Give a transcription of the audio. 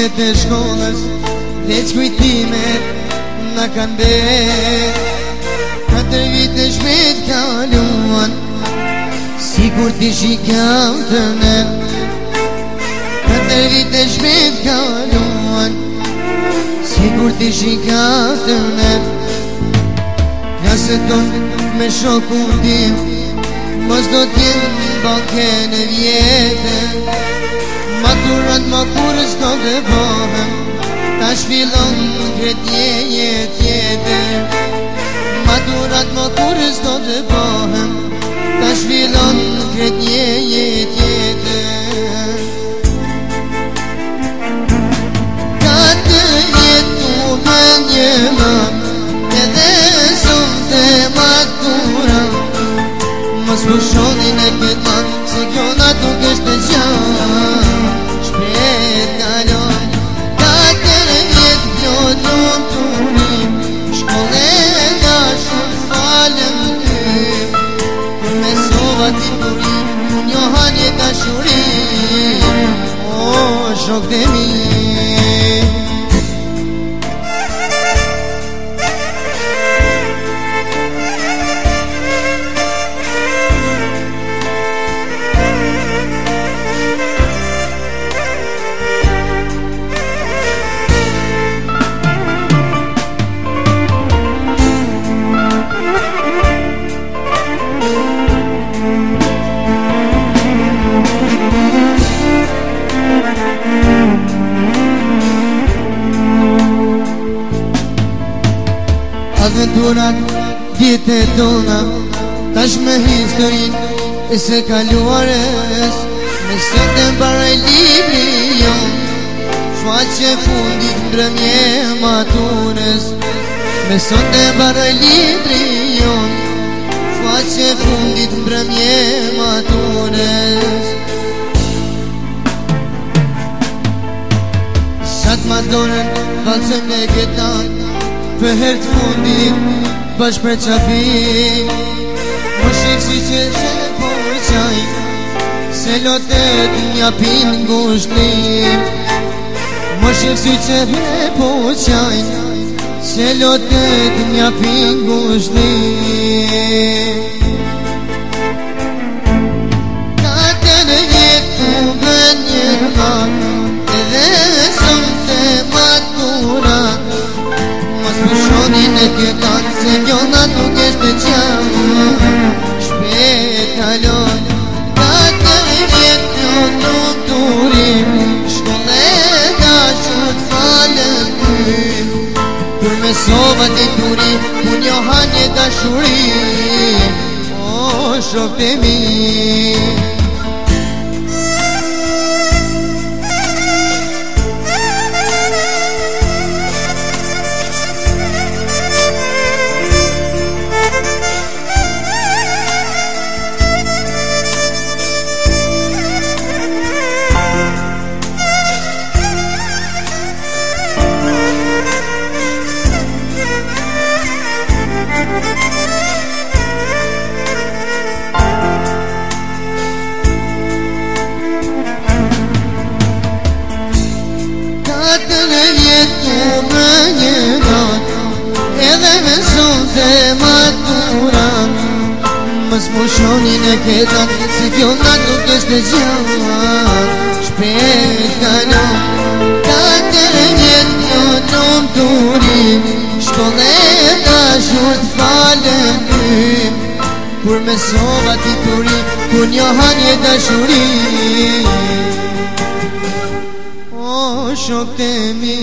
vitet e shkollës, veç kujtimet na kanë bet. 4 vite shpejt kaluan, sikur t'i shikam të nen. 4 vite shpejt kaluan, sikur t'i shikam të nen. Klasët tonë me shokun tim, mos do t'jem banke në vjetën. Maturant ma kurës do të bëhem, ta shfilon kredje jetën. Maturant ma kurës do të bëhem, ta shfilon kredje jetën. Ka të jetu me një mëm, edhe sëm të matura. Mos më shonin e këtan, se kjo na tuk është të gjanë. Shpet kalon, 4 vjet kjo nuk të urim. Shkolle nga shumë falem ty, kur me sova t'i turim, unë johan je dashurim, o shok të mi. Aventurat, vjetet tona, tash me historin e se kaluares. Me sot e mbaraj libri jon, shfaqe fundit mbrëmje matures. Me sot e mbaraj libri jon, shfaqe fundit mbrëmje matures. Sat ma donen, valsem e këtan, për herë të fundit, bash për qafi. Më shikë si që shë po qaj, se lotet një pin ngushtim. Më shikë si që shë po qaj, se lotet një pin ngushtim. 4 vjet ku bën një man, edhe sëm të matura. Më shonin e këtan, se kjo na nuk është të qanë. Shpet kalon, 4 vjet kjo nuk të urim. Shkolle nga shumë falem ty, kur me sova t'i turim, unë johan je dashurim, o shok të mi. Edhe me son të maturan, mës më shonin e këtan, se kjo na nuk është të gjanë. Shpet kalon, 4 vjet kjo nuk të urim. Shkolle nga shumë falem ty, kur me sova t'i turim, kur johan je dashurim, o shok të mi.